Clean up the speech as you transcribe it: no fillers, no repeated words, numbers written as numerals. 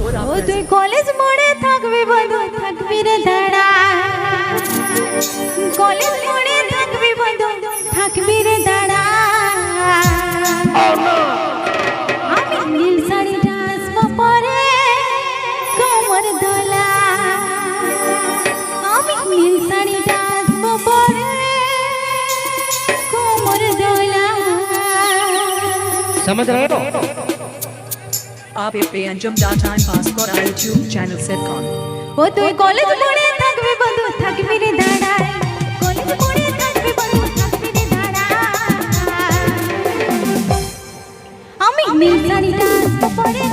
ও তুই কলেজ মোড়ে থাকবি বন্ধু থাকবি রে দাঁড়া কলেজ মোড়ে থাকবি বন্ধু থাকবি রে দাঁড়া আমি নীল শাড়িটা আসবো পরে কোমর দোলা আমি নীল শাড়িটা আসবো পরে কোমর দোলা समझ रहे हो आप पे अंजुम डा टाइम पास कर यूट्यूब चैनल सेट कौन ও তুই কলেজ মোড়ে থাকবি বন্ধু থাকবি রে দাঁড়া কলেজ মোড়ে থাকবি বন্ধু থাকবি রে দাঁড়া আমি নীল শাড়িটা আসবো পরে